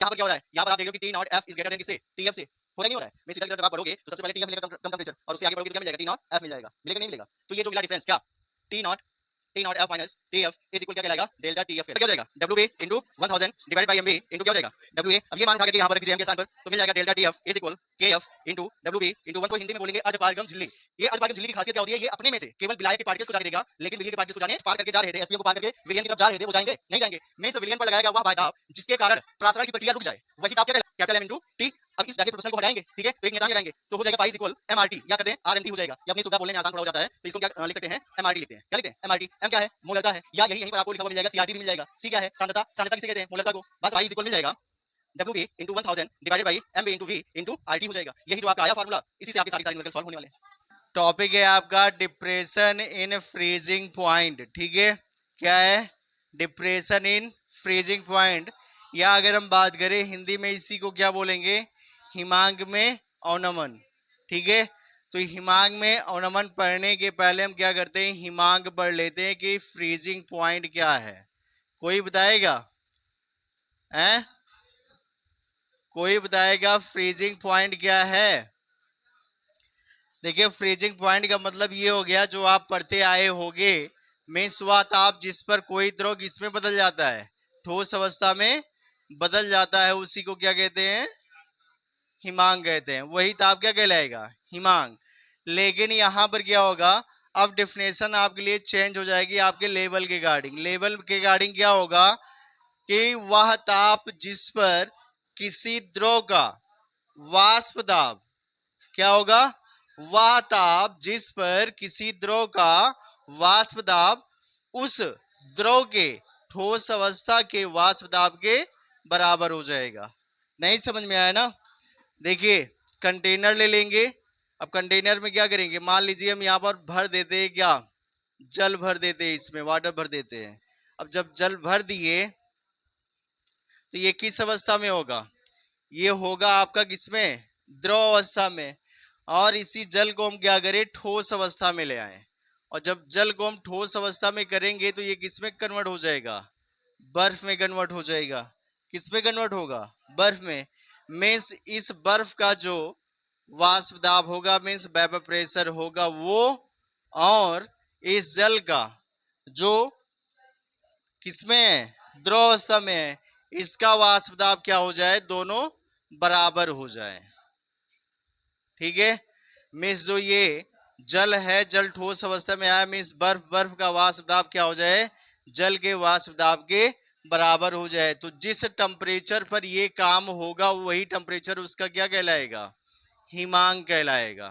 यहाँ पर क्या हो रहा है, यहाँ पर आप देख रहे हो कि T naught F is greater than किससे, टी एफ से। हो रहा नहीं हो रहा है? मैं सीधा जब आप बढ़ोगे तो सबसे पहले टी एफ मिलेगा कम टेम्परेचर, और उससे आगे बढ़ोगे तो क्या मिल जाएगा, टी नॉट एफ मिल जाएगा। मिलेगा नहीं मिलेगा? तो ये जो मिला डिफरेंस क्या, T naught F minus T F is equal क्या कहलाएगा, डेल्टा टी एफ। क्या हो जाएगा, W B into 1000 divided by M B into क्या हो जाएगा, डब्ल्यू ए। अब ये मान उठा के यहाँ पर रख दीजिए एम के स्थान पर, तो मिल जाएगा delta T F is equal K F into W B into 1 को हिंदी में बोलेंगे अर्धपारगम झिल्ली। ये अर्धपारगम झिल्ली की खासियत क्या होती है, ये अपने में से केवल विलायक के पार्टिकल्स को जाने देगा, लेकिन विलियन के पार्टिकल्स को जाने पार करके जा रहे थे, एसपीएम को पार करके विलियन की तरफ जा रहे थे, वो जाएंगे नहीं जाएंगे। मैं इस विलियन पर लगाया गया हुआ भाई जिसके कारण प्रासरण की प्रक्रिया रुक जाए, वही ताप क्या कहलाएगा, कैपिटल एम इंटू टी। अब इस ब्रैकेट प्रोपोर्शनल को हटाएंगे, ठीक है, तो एक नियतांक लगाएंगे, तो हो जाएगा पाई इक्वल एमआरटी, या करते हैं आरएनटी हो जाएगा। ये अपनी सुविधा बोलने में आसान थोड़ा हो जाता है, तो इसको क्या लिख सकते हैं, एमआरटी लिखते हैं। क्या लिखते हैं, एमआरटी। एम क्या है, मोलरता है, या यही यहीं पर आपको लिखा हुआ मिल जाएगा, सीआरटी भी मिल जाएगा। सी क्या है, सांद्रता। सांद्रता किसे कहते हैं, मोलरता को। बस पाई इक्वल मिल जाएगा W B into 1000 divided by M B into V into RT हो जाएगा। यही जो आपका आया फार्मूला, इसी से आपके सारी न्यूमेरिकल सॉल्व होने वाले हैं। टॉपिक है आपका डिप्रेशन इन फ्रीजिंग पॉइंट, ठीक है। क्या है, डिप्रेशन इन फ्रीजिंग पॉइंट, या अगर हम बात करें हिंदी में इसी को क्या बोलेंगे, हिमांक में अवनमन, ठीक है। तो हिमांक में अवनमन पढ़ने के पहले हम क्या करते हैं, हिमांक पढ़ लेते हैं कि फ्रीजिंग पॉइंट क्या है। कोई बताएगा, हैं? कोई बताएगा फ्रीजिंग पॉइंट क्या है? देखिए, फ्रीजिंग पॉइंट का मतलब ये हो गया, जो आप पढ़ते आए होंगे, मीन्स वह ताप जिस पर कोई द्रव किसमें बदल जाता है, ठोस अवस्था में बदल जाता है, उसी को क्या कहते हैं, हिमांक कहते हैं। वही ताप क्या कहलाएगा, हिमांक। लेकिन यहाँ पर क्या होगा, अब डेफिनेशन आपके लिए चेंज हो जाएगी आपके लेवल के गार्डिंग। लेवल के गार्डिंग क्या होगा कि वह ताप जिस पर किसी द्रव का वाष्प दाब, क्या होगा, वह ताप जिस पर किसी द्रव का वाष्प दाब उस द्रव के ठोस अवस्था के वाष्प दाब के बराबर हो जाएगा। नहीं समझ में आया ना? देखिए, कंटेनर ले लेंगे। अब कंटेनर में क्या करेंगे, मान लीजिए हम यहाँ पर भर देते हैं, क्या, जल भर देते हैं, इसमें वाटर भर देते हैं। अब जब जल भर दिए तो ये किस अवस्था में होगा, ये होगा आपका किसमें, द्रव अवस्था में। और इसी जल को हम क्या करें, ठोस अवस्था में ले आए। और जब जल को हम ठोस अवस्था में करेंगे तो ये किसमें कन्वर्ट हो जाएगा, बर्फ में कन्वर्ट हो जाएगा। किस में कन्वर्ट होगा, बर्फ में। मीन्स इस बर्फ का जो वाष्प दाब होगा, मीन्स वेपर प्रेशर होगा वो, और इस जल का जो किसमें है, द्रव अवस्था में है, इसका वाष्प दाब क्या हो जाए, दोनों बराबर हो जाए, ठीक है। मीन्स जो ये जल है, जल ठोस अवस्था में आया, मीन्स बर्फ, बर्फ का वाष्प दाब क्या हो जाए, जल के वाष्प दाब के बराबर हो जाए। तो जिस टेम्परेचर पर ये काम होगा वही टेम्परेचर उसका क्या कहलाएगा, हिमांक कहलाएगा।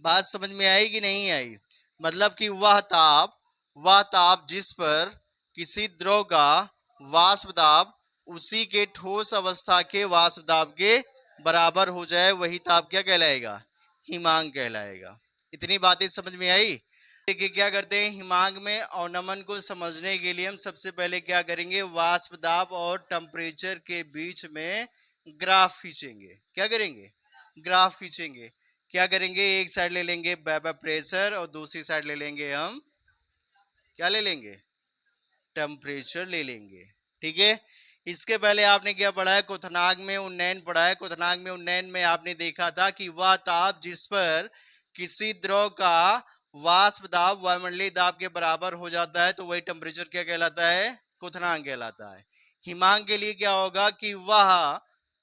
बात समझ में आई कि नहीं आई? मतलब कि वह ताप जिस पर किसी द्रव का वाष्प दाब उसी के ठोस अवस्था के वाष्प दाब के बराबर हो जाए, वही ताप क्या कहलाएगा, हिमांक कहलाएगा। इतनी बातें समझ में आई? देखिए, क्या करते हैं, हिमांक में अवनमन को समझने के लिए हम सबसे पहले क्या करेंगे, वाष्प दाब और टेम्परेचर के बीच में ग्राफ खींचेंगे। क्या करेंगे, ग्राफ खींचेंगे। क्या करेंगे, एक साइड ले लेंगे वेपर प्रेशर और दूसरी साइड ले लेंगे हम, क्या ले लेंगे, टेम्परेचर ले लेंगे, ठीक है। इसके पहले आपने क्या पढ़ा है, क्वथनांक में उन्नयन पढ़ा है। क्वथनांक में उन्नयन में आपने देखा था कि वह ताप जिस पर किसी द्रव का वाष्प दाब वायुमंडलीय दाब के बराबर हो जाता है, तो वही टेम्परेचर क्या कहलाता है, क्वथनांक कहलाता है। हिमांक के लिए क्या होगा कि वह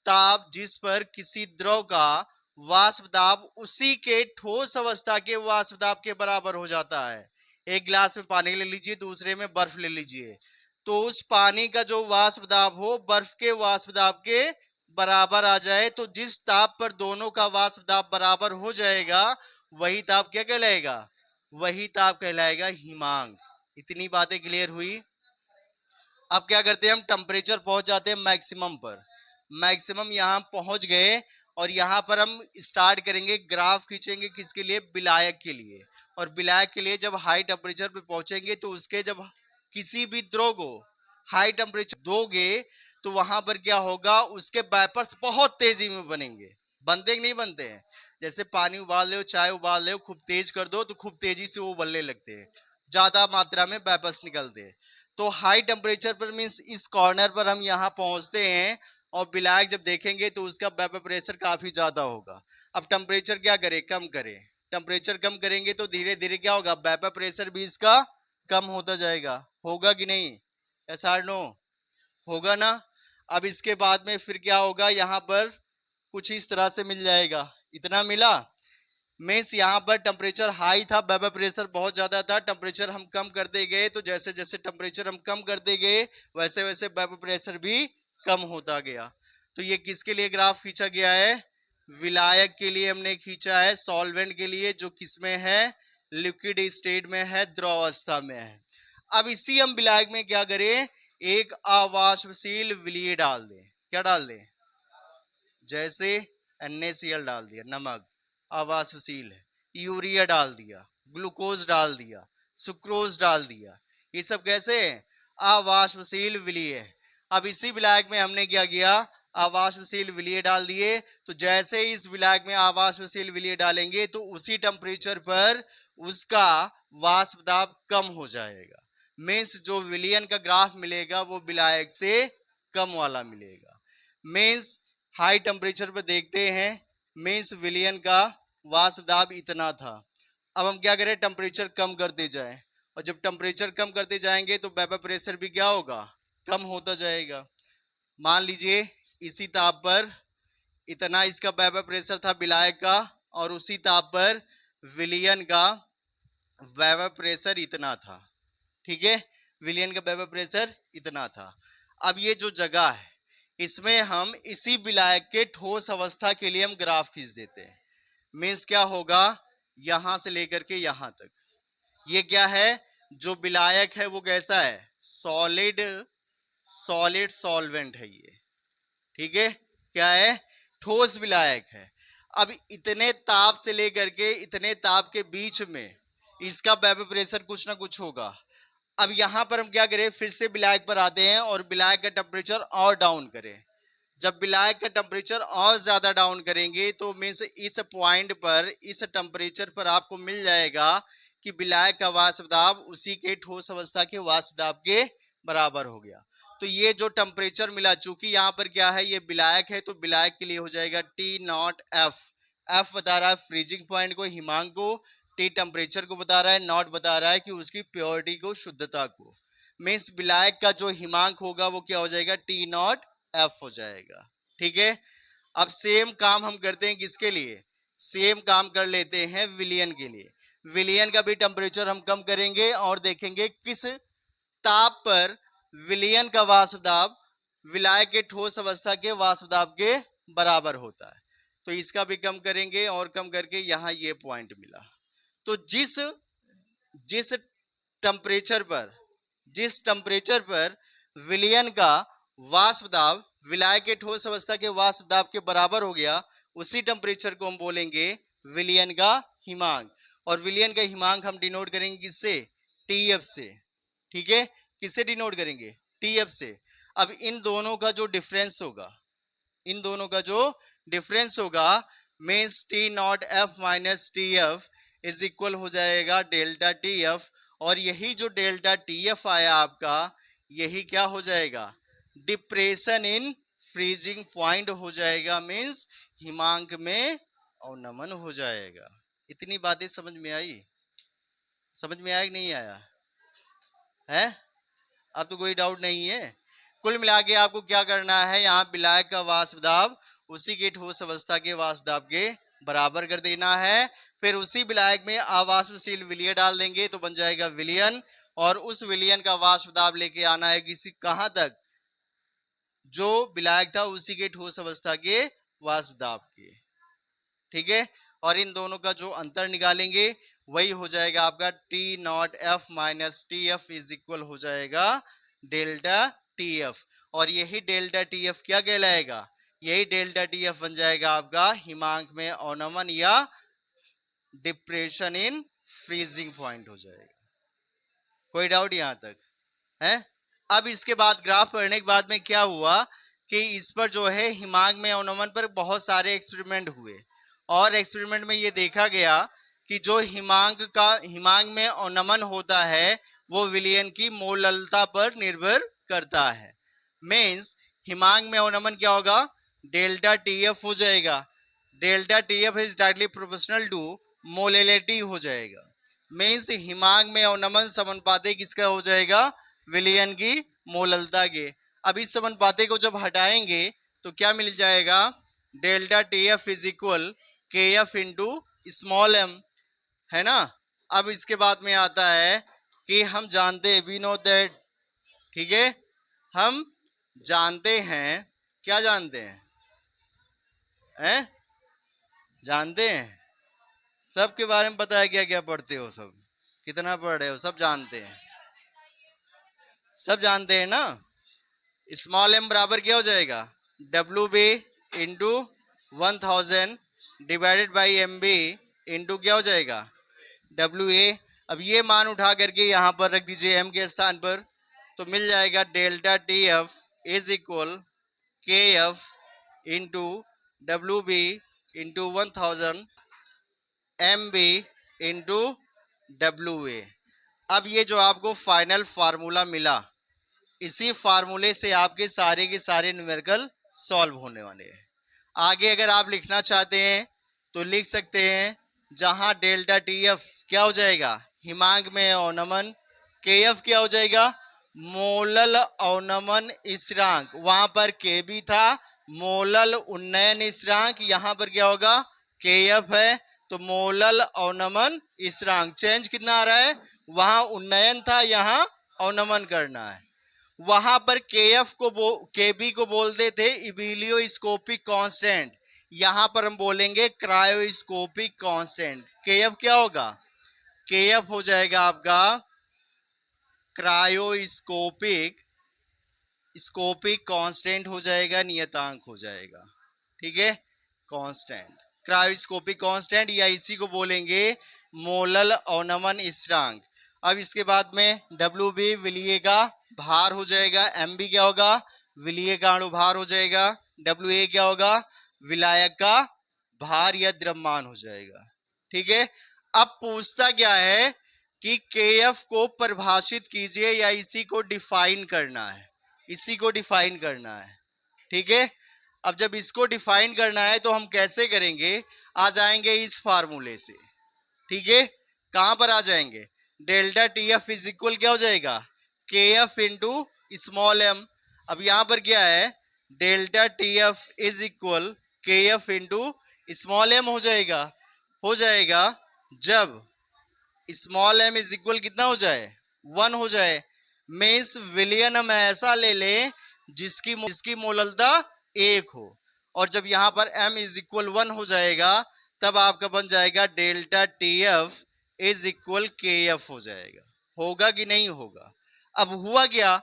ताप जिस पर किसी द्रव का वाष्प दाब उसी के ठोस अवस्था के वाष्प दाब के बराबर हो जाता है। एक गिलास में पानी ले लीजिए, दूसरे में बर्फ ले लीजिए, तो उस पानी का जो वाष्प दाब हो बर्फ के वाष्प दाब के बराबर आ जाए, तो जिस ताप पर दोनों का वाष्प दाब बराबर हो जाएगा वही ताप क्या कहलाएगा, वही ताप कहलाएगा हिमांक। इतनी बातें क्लियर हुई? अब क्या करते हैं, हम टेम्परेचर पहुंच जाते हैं मैक्सिमम पर। मैक्सिमम यहाँ पहुंच गए और यहाँ पर हम स्टार्ट करेंगे, ग्राफ खींचेंगे, किसके लिए, विलायक के लिए। और विलायक के लिए जब हाई टेम्परेचर पे पहुंचेंगे तो उसके जब किसी भी द्रव को हाई टेम्परेचर दोगे तो वहां पर क्या होगा, उसके वेपर्स बहुत तेजी में बनेंगे। बनते कि नहीं बनते हैं? जैसे पानी उबाल लो, चाय उबाल लो, खूब तेज कर दो तो खूब तेजी से वो उबलने लगते हैं, ज्यादा मात्रा में वेपर्स निकलते हैं। तो हाई टेम्परेचर पर मीन्स इस कॉर्नर पर हम यहाँ पहुंचते हैं और विलायक जब देखेंगे तो उसका वेपर प्रेशर काफी ज्यादा होगा। अब टेम्परेचर क्या करे, कम करे। टेम्परेचर कम करेंगे तो धीरे धीरे क्या होगा, वेपर प्रेशर भी इसका कम होता जाएगा। होगा कि नहीं, यस और नो, होगा ना। अब इसके बाद में फिर क्या होगा, यहाँ पर कुछ इस तरह से मिल जाएगा, इतना मिला। मीन्स यहाँ पर टेम्परेचर हाई था, वेपर प्रेशर बहुत ज्यादा था। टेम्परेचर हम कम करते गए तो जैसे जैसे टेम्परेचर हम कम करते गए वैसे वैसे वेपर प्रेशर भी कम होता गया। तो ये किसके लिए ग्राफ खींचा गया है, विलायक के लिए हमने खींचा है, सॉल्वेंट के लिए जो किसमें है, लिक्विड स्टेट में है, द्रवावस्था में है। अब इसी हम विलायक में क्या करें, एक अवाष्पशील विलीय डाल दें। क्या डाल दें, जैसे NaCl डाल दिया, नमक अवाष्पशील है, यूरिया डाल दिया, ग्लूकोज डाल दिया, सुक्रोज डाल दिया, ये सब कैसे है, अवाष्पशील विलीय है। अब इसी विलायक में हमने क्या किया, अवाष्पशील विलीय डाल दिए। तो जैसे इस विलायक में अवाष्पशील विलीय डालेंगे तो उसी टेम्परेचर पर उसका वाष्प दाब कम हो जाएगा। मीन्स जो विलयन का ग्राफ मिलेगा वो विलायक से कम वाला मिलेगा। मीन्स हाई टेम्परेचर पर देखते हैं, मीन्स विलयन का वाष्प दाब इतना था। अब हम क्या करें, टेम्परेचर कम करते जाएं, और जब टेम्परेचर कम करते जाएंगे तो वेपर प्रेशर भी क्या होगा, कम होता जाएगा। मान लीजिए इसी ताप पर इतना इसका वेपर प्रेशर था विलायक का, और उसी ताप पर विलयन का वेपर प्रेशर इतना था। ठीक है, विलयन का वेपर प्रेशर इतना था। अब ये जो जगह है इसमें हम इसी विलायक के ठोस अवस्था के लिए हम ग्राफ खींच देते हैं। मीन्स क्या होगा, यहां से लेकर के यहां तक ये क्या है, जो विलायक है वो कैसा है, सॉलिड सॉल्वेंट है ये। ठीक है, क्या है, ठोस विलायक है। अब इतने ताप से लेकर के इतने ताप के बीच में इसका वेपर प्रेशर कुछ ना कुछ होगा। अब यहां पर हम क्या करें, फिर से विलायक पर आते हैं और विलायक का टेम्परेचर और डाउन करें। जब विलायक का टेम्परेचर और ज्यादा डाउन करेंगे तो मीन्स इस पॉइंट पर, इस टेम्परेचर पर आपको मिल जाएगा कि विलायक का वाष्प दाब उसी के ठोस अवस्था के वाष्प दाब के बराबर हो गया। तो ये जो टेम्परेचर मिला, चूंकि यहाँ पर क्या है, ये विलायक है, तो विलायक के लिए हो जाएगा T0F। F बता रहा है फ्रीजिंग पॉइंट को, हिमांक को, T टेम्परेचर को बता रहा है, नॉट बता रहा है कि उसकी प्योरिटी को, शुद्धता को। मीन्स विलायक का जो हिमांक होगा वो क्या हो जाएगा, T0F हो जाएगा। ठीक है, अब सेम काम हम करते हैं किसके लिए, सेम काम कर लेते हैं विलयन के लिए। विलयन का भी टेम्परेचर हम कम करेंगे और देखेंगे किस ताप पर विलयन का वाष्प दाब विलायक के ठोस अवस्था के वाष्प दाब के बराबर होता है। तो इसका भी कम करेंगे और कम करके यहां ये पॉइंट मिला। तो जिस टेम्परेचर पर विलयन का वाष्प दाब विलायक के ठोस अवस्था के वाष्प दाब के बराबर हो गया, उसी टेम्परेचर को हम बोलेंगे विलयन का हिमांक। और विलयन का हिमांक हम डिनोट करेंगे किससे, TF से। ठीक है, किससे डिनोट करेंगे, TF से। अब इन दोनों का जो डिफरेंस होगा, इन दोनों का जो डिफरेंस होगा, means T0F minus TF is equal हो जाएगा डेल्टा TF। और यही जो डेल्टा TF आया आपका, यही क्या हो जाएगा, डिप्रेशन इन फ्रीजिंग पॉइंट हो जाएगा। मीन्स हिमांक में अवनमन हो जाएगा। इतनी बातें समझ में आई, समझ में आया कि नहीं आया है, अब तो कोई डाउट नहीं है। कुल मिला के आपको क्या करना है, यहाँ विलायक का वाष्प दाब उसी के ठोस अवस्था के वाष्प दाब के बराबर कर देना है। फिर उसी विलायक में अवाष्पशील विलय डाल देंगे तो बन जाएगा विलयन, और उस विलयन का वाष्प दाब लेके आना है किसी कहां तक, जो विलायक था उसी के ठोस अवस्था के वाष्प दाब के। ठीक है, और इन दोनों का जो अंतर निकालेंगे वही हो जाएगा आपका T0F minus TF is equal हो जाएगा डेल्टा TF। और यही डेल्टा TF क्या कहलाएगा, यही डेल्टा TF बन जाएगा आपका हिमांक में अवनमन या डिप्रेशन इन फ्रीजिंग पॉइंट हो जाएगा। कोई डाउट यहां तक है। अब इसके बाद ग्राफ पढ़ने के बाद में क्या हुआ कि इस पर जो है हिमांक में अवनमन पर बहुत सारे एक्सपेरिमेंट हुए, और एक्सपेरिमेंट में ये देखा गया कि जो हिमांक में अवनमन होता है वो विलयन की मोललता पर निर्भर करता है। मीन्स हिमांक में अवनमन क्या होगा, डेल्टा टीएफ हो जाएगा। Delta TF is directly proportional to molality हो जाएगा। मीन्स हिमांक में अवनमन समानुपाती किसका हो जाएगा, विलयन की मोललता के। अब इस समानुपाती को जब हटाएंगे तो क्या मिल जाएगा, delta TF is equal K F into small M, है ना। अब इसके बाद में आता है कि हम जानते हैं, वी नो दैट, ठीक है, हम जानते हैं, क्या जानते हैं, जानते हैं, सबके बारे में पता है, क्या क्या पढ़ते हो, सब कितना पढ़ रहे हो, सब जानते हैं, सब जानते हैं ना। स्मॉल एम बराबर क्या हो जाएगा, W B into 1000 divided by M B into क्या हो जाएगा, डब्ल्यू ए। अब ये मान उठा करके यहाँ पर रख दीजिए एम के स्थान पर, तो मिल जाएगा delta T F is equal K F into W B into 1000 M B into W A. अब ये जो आपको फाइनल फार्मूला मिला, इसी फार्मूले से आपके सारे के सारे न्यूमेरिकल सॉल्व होने वाले हैं। आगे अगर आप लिखना चाहते हैं तो लिख सकते हैं, जहां डेल्टा टी एफ क्या हो जाएगा, हिमांक में अवनमन, के एफ क्या हो जाएगा, मोलल अवनमन स्थिरांक, वहां पर के भी था, मोलल उन्नयन स्थिरांक, यहां पर क्या होगा, के एफ है, तो मोलल अवनमन स्थिरांक चेंज कितना आ रहा है, वहां उन्नयन था, यहाँ अवनमन करना है। वहां पर केएफ को केबी को बोलते थे इबिलियोस्कोपिक कांस्टेंट, यहां पर हम बोलेंगे क्रायोस्कोपिक कांस्टेंट। केएफ क्या होगा, केएफ हो जाएगा आपका क्रायोस्कोपिक कांस्टेंट हो जाएगा, नियतांक हो जाएगा, ठीक है, कांस्टेंट, क्रायोस्कोपिक कांस्टेंट, या इसी को बोलेंगे मोलल अवनमन स्थिरांक। अब इसके बाद में डब्ल्यू बी विलीय का भार हो जाएगा, एम बी क्या होगा, विलीय का अणुभार हो जाएगा, डब्ल्यू ए क्या होगा, विलायक का भार या द्रव्यमान हो जाएगा, ठीक है। अब पूछता क्या है कि केएफ को परिभाषित कीजिए, या इसी को डिफाइन करना है, इसी को डिफाइन करना है, ठीक है। अब जब इसको डिफाइन करना है तो हम कैसे करेंगे, आ जाएंगे इस फार्मूले से, ठीक है। कहां पर आ जाएंगे, delta T F is equal क्या हो जाएगा, के एफ इंटू स्मॉल एम। अब यहां पर क्या है, delta T F is equal K F into small M हो जाएगा जब स्मॉल एम इज इक्वल कितना हो जाए, 1 हो जाए। मीन्स विलयन हम ऐसा ले लें जिसकी मोललता 1 हो, और जब यहां पर m इज इक्वल 1 हो जाएगा तब आपका बन जाएगा delta T F is equal K F हो जाएगा। होगा कि नहीं होगा। अब हुआ क्या,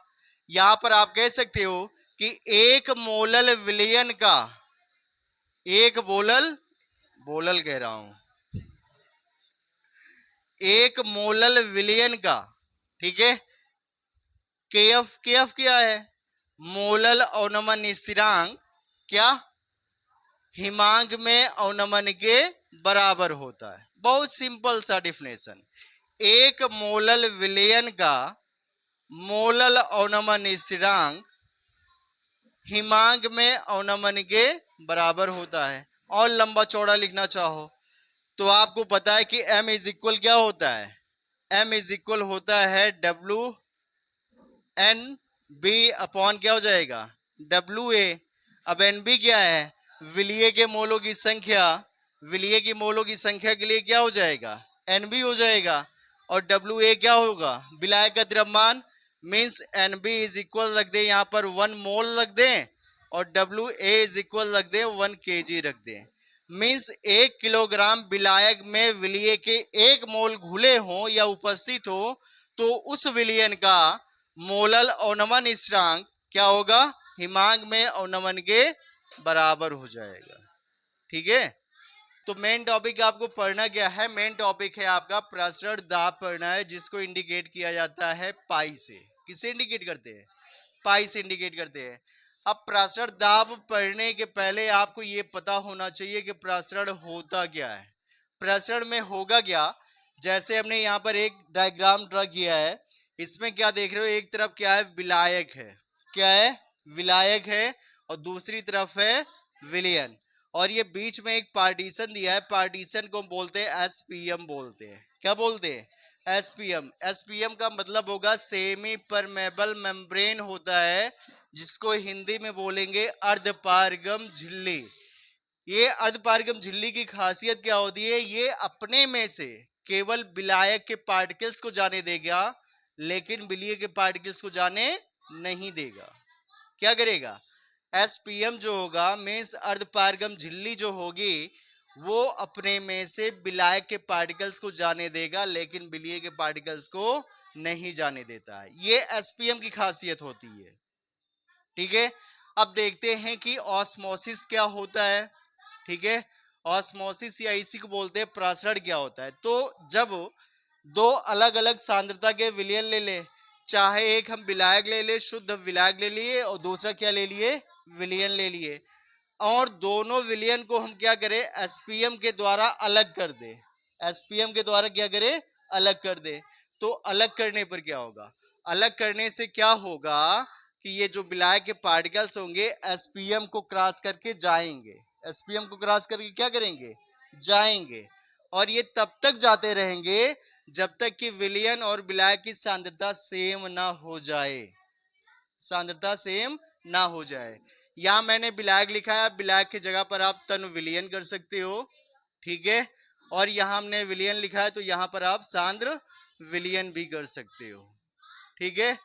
यहां पर आप कह सकते हो कि एक मोलल विलयन का, एक बोलल कह रहा हूं, एक मोलल विलयन का, ठीक है, केएफ, केएफ क्या है, मोलल अवनमन स्थिरांक, क्या, हिमांक में अवनमन के बराबर होता है। बहुत सिंपल सा डिफिनेशन, एक मोलल विलयन का मोलल अवनमन स्थिरांक हिमांक में अवनमन के बराबर होता है। और लंबा चौड़ा लिखना चाहो तो आपको पता है कि m इज इक्वल क्या होता है, m इज इक्वल होता है डब्ल्यू एन बी अपॉन क्या हो जाएगा, डब्ल्यू ए। अब एन बी क्या है, विलीय के मोलों की संख्या, विलीय की मोलों की संख्या के लिए क्या हो जाएगा, एन बी हो जाएगा, और डब्ल्यू ए क्या होगा, विलायक का द्रव्यमान। Means N B is equal रख दे यहाँ पर 1 मोल रख दें, और डब्ल्यू ए इज इक्वल रख दे 1 kg रख दें। मीन्स 1 किलोग्राम विलायक में विलीय के 1 मोल घुले हो या उपस्थित हो तो उस विलयन का मोलल अवनमन स्थिरांक क्या होगा, हिमांक में अवनमन के बराबर हो जाएगा, ठीक है। तो मेन टॉपिक आपको पढ़ना क्या है, मेन टॉपिक है आपका प्रसरण दाब पढ़ना है, जिसको इंडिकेट किया जाता है पाई से। किससे इंडिकेट करते हैं, पाई से इंडिकेट करते हैं। अब प्रसरण दाब पढ़ने के पहले आपको ये पता होना चाहिए कि प्रसरण होता क्या है। प्रसरण में होगा क्या, जैसे हमने यहाँ पर एक डायग्राम ड्रा किया है, इसमें क्या देख रहे हो, एक तरफ क्या है, विलायक है, क्या है, विलायक है और दूसरी तरफ है विलियन, और ये बीच में एक पार्टीशन दिया है, पार्टीशन को बोलते हैं एसपीएम बोलते हैं। क्या बोलते हैं? एसपीएम। एसपीएम का मतलब होगा सेमी परमेबल मेम्ब्रेन होता है, जिसको हिंदी में बोलेंगे अर्धपारगम झिल्ली। ये अर्धपारगम झिल्ली की खासियत क्या होती है? ये अपने में से केवल विलायक के पार्टिकल्स को जाने देगा, लेकिन विलीय के पार्टिकल्स को जाने नहीं देगा। क्या करेगा? एसपीएम जो होगा मीन्स अर्धपारगम झिल्ली जो होगी वो अपने में से विलायक के पार्टिकल्स को जाने देगा, लेकिन विलीय के पार्टिकल्स को नहीं जाने देता है। ये एसपीएम की खासियत होती है। ठीक है, अब देखते हैं कि ऑस्मोसिस क्या होता है। ठीक है, ऑस्मोसिस या इसी को बोलते हैं प्रसरण क्या होता है। तो जब दो अलग अलग सांद्रता के विलयन ले ले, चाहे एक हम विलायक ले ले, शुद्ध विलायक ले लिए, और दूसरा क्या ले लिए? विलयन ले लिए, और दोनों विलयन को हम क्या करें? एसपीएम के द्वारा अलग कर दे। एसपीएम के द्वारा क्या करें? अलग कर दे। तो अलग करने पर क्या होगा? अलग करने से क्या होगा कि ये जो विलायक के पार्टिकल्स होंगे एसपीएम को क्रॉस करके जाएंगे। एसपीएम को क्रॉस करके क्या करेंगे? जाएंगे, और ये तब तक जाते रहेंगे जब तक कि विलयन और विलायक की सांद्रता सेम ना हो जाए। सांद्रता सेम ना हो जाए। यहां मैंने विलायक लिखा है, विलायक की जगह पर आप तनु विलयन कर सकते हो। ठीक है, और यहां हमने विलयन लिखा है तो यहां पर आप सांद्र विलयन भी कर सकते हो। ठीक है,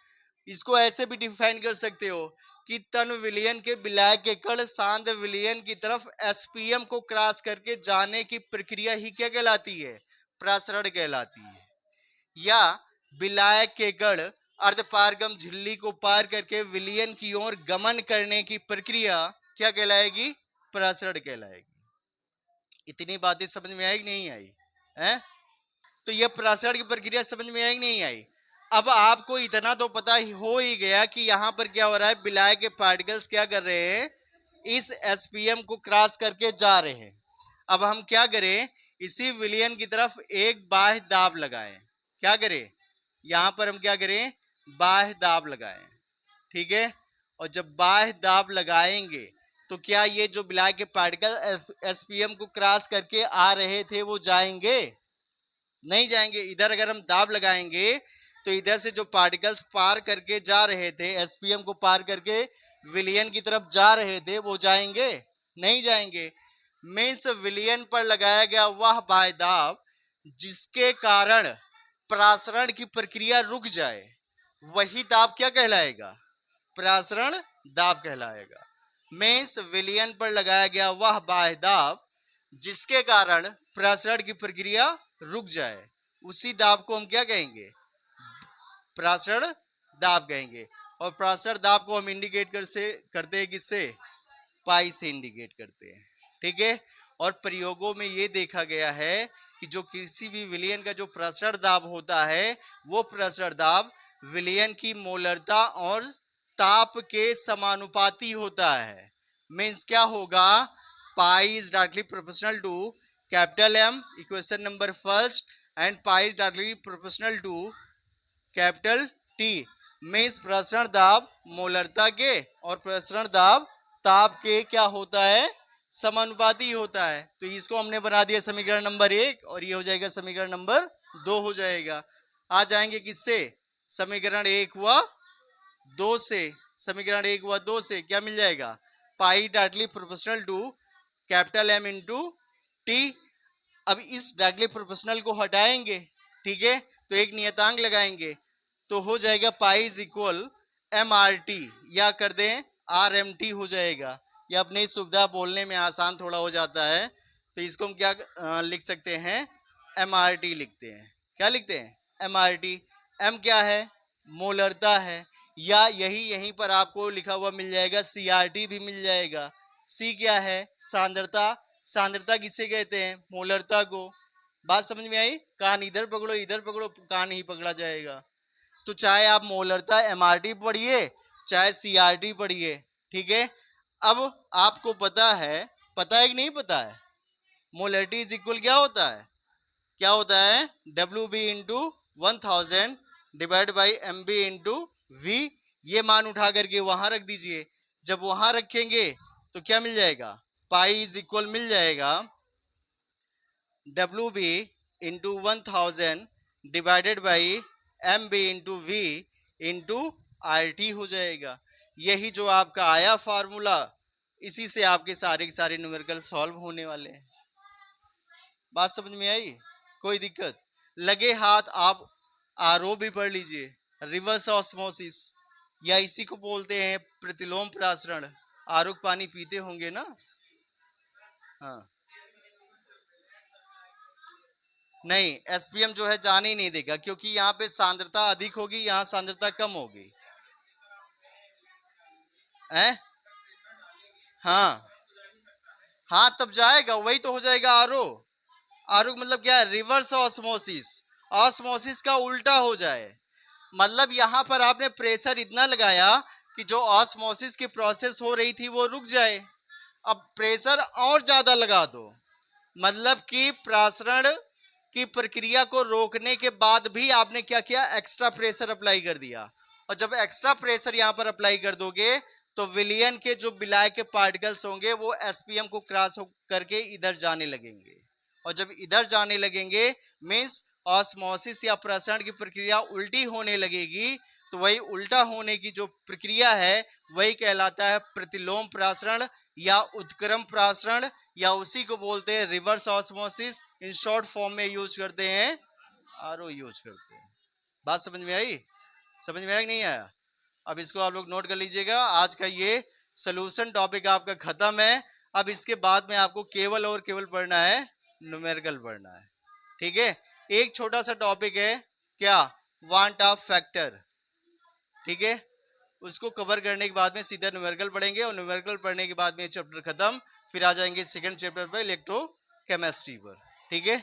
इसको ऐसे भी डिफाइन कर सकते हो कि तनु विलयन के विलायक के कण सांद्र विलयन की तरफ एसपीएम को क्रॉस करके जाने की प्रक्रिया ही क्या कहलाती है? प्रसरण कहलाती है। या विलायक के कण अर्धपारगम झिल्ली को पार करके विलयन की ओर गमन करने की प्रक्रिया क्या कहलाएगी? प्रसरण कहलाएगी। इतनी बातें समझ में आई कि नहीं आई है? तो यह प्रसरण की प्रक्रिया समझ में आई कि नहीं आई? अब आपको इतना तो पता हो ही गया कि यहां पर क्या हो रहा है, विलायक के पार्टिकल्स क्या कर रहे हैं? इस एसपीएम को क्रॉस करके जा रहे हैं। अब हम क्या करें? इसी विलयन की तरफ एक बाह्य दाब लगाएं। क्या करें? यहां पर हम क्या करें? बाह्य दाब लगाएं। ठीक है, और जब बाह्य दाब लगाएंगे तो क्या ये जो विलायक के पार्टिकल एसपीएम को क्रॉस करके आ रहे थे वो जाएंगे? नहीं जाएंगे। इधर अगर हम दाब लगाएंगे तो इधर से जो पार्टिकल्स पार करके जा रहे थे, एसपीएम को पार करके विलयन की तरफ जा रहे थे, वो जाएंगे? नहीं जाएंगे। मीन्स विलयन पर लगाया गया वह बाह्य दाब जिसके कारण प्रसरण की प्रक्रिया रुक जाए, वही दाब क्या कहलाएगा? प्रसरण दाब कहलाएगा। मीन्स विलयन पर लगाया गया वह बाह्य दाब जिसके कारण प्रसरण की प्रक्रिया रुक जाए, उसी दाब को हम क्या कहेंगे? प्रसरण दाब कहेंगे। और प्रसरण दाब को हम इंडिकेट करते हैं किससे? पाई से इंडिकेट करते हैं। ठीक है, और प्रयोगों में ये देखा गया है कि जो किसी भी विलयन का जो प्रसरण दाब होता है वो प्रसरण दाब विलयन की मोलरता और ताप के समानुपाती होता है। मीन्स क्या होगा? Pi is directly proportional to capital M, equation number first, and pi is directly proportional to capital T. Means प्रसरण दाब मोलरता के और प्रसरण दाब ताप के क्या होता है? समानुपाती होता है। तो इसको हमने बना दिया समीकरण नंबर 1, और ये हो जाएगा समीकरण नंबर 2 हो जाएगा। आ जाएंगे किससे? समीकरण 1 व 2 से। समीकरण 1 व 2 से क्या मिल जाएगा? Pi directly proportional to capital M into T. अब इस डायरेक्टली प्रोपोर्शनल को हटाएंगे। ठीक है, तो एक नियतांक लगाएंगे तो हो जाएगा pi is equal M R T, या कर दें आर एम टी हो जाएगा। ये अपनी सुविधा बोलने में आसान थोड़ा हो जाता है, तो इसको हम क्या लिख सकते हैं? एम आर टी लिखते हैं। क्या लिखते हैं? M R T. एम क्या है? मोलरता है, या यहीं पर आपको लिखा हुआ मिल जाएगा सी आर टी भी मिल जाएगा। सी क्या है? सांद्रता। सांद्रता किसे कहते हैं? मोलरता को। बात समझ में आई? कान इधर पकड़ो, कान नहीं पकड़ा जाएगा। तो चाहे आप मोलरता एमआरटी पढ़िए, चाहे सीआरटी पढ़िए। ठीक है, अब आपको पता है कि नहीं पता है? मोलरिटी इज इक्वल क्या होता है? क्या होता है? W B into 1000 divide by M B into V. ये मान उठा करके वहां रख दीजिए। जब वहां रखेंगे तो क्या मिल जाएगा, पाई इज इक्वल मिल जाएगा W B into 1000 divided by M B into V into R T हो जाएगा। यही जो आपका आया फार्मूला, इसी से आपके सारे के सारे न्यूमेरिकल सॉल्व होने वाले हैं। बात समझ में आई? कोई दिक्कत? लगे हाथ आप आरओ भी पढ़ लीजिए, रिवर्स ऑस्मोसिस, या इसी को बोलते हैं प्रतिलोम प्रासरण। आरुक पानी पीते होंगे ना? हाँ, नहीं, एसपीएम जो है जाने ही नहीं देगा, क्योंकि यहाँ पे सांद्रता अधिक होगी, यहाँ सांद्रता कम होगी है। हाँ हाँ, तब जाएगा, वही तो हो जाएगा आरओ। आरओ मतलब क्या है, रिवर्स ऑस्मोसिस। ऑस्मोसिस का उल्टा हो जाए, मतलब यहां पर आपने प्रेशर इतना लगाया कि जो ऑस्मोसिस की प्रोसेस हो रही थी वो रुक जाए। अब प्रेशर और ज्यादा लगा दो, मतलब कि प्रासरण की प्रक्रिया को रोकने के बाद भी आपने क्या किया, एक्स्ट्रा प्रेशर अप्लाई कर दिया। और जब एक्स्ट्रा प्रेशर यहां पर अप्लाई कर दोगे तो विलियन के जो विलाय के पार्टिकल्स होंगे वो एसपीएम को क्रॉस करके इधर जाने लगेंगे। और जब इधर जाने लगेंगे मींस ऑस्मोसिस या प्रसरण की प्रक्रिया उल्टी होने लगेगी। तो वही उल्टा होने की जो प्रक्रिया है वही कहलाता है प्रतिलोम प्रासरण या उत्क्रम प्रासरण, या उसी को बोलते हैं reverse osmosis. In short form में यूज करते हैं, आरओ यूज करते हैं। बात समझ में आई? समझ में आया कि नहीं आया? अब इसको आप लोग नोट कर लीजिएगा। आज का ये सोल्यूशन टॉपिक आपका खत्म है। अब इसके बाद में आपको केवल और केवल पढ़ना है न्यूमेरिकल पढ़ना है, ठीक है। एक छोटा सा टॉपिक है, क्या, वांट ऑफ फैक्टर, ठीक है। उसको कवर करने के बाद में सीधा न्यूमेरिकल पढ़ेंगे, और न्यूमेरिकल पढ़ने के बाद में चैप्टर खत्म। फिर आ जाएंगे सेकंड चैप्टर पर, इलेक्ट्रोकेमिस्ट्री पर, ठीक है।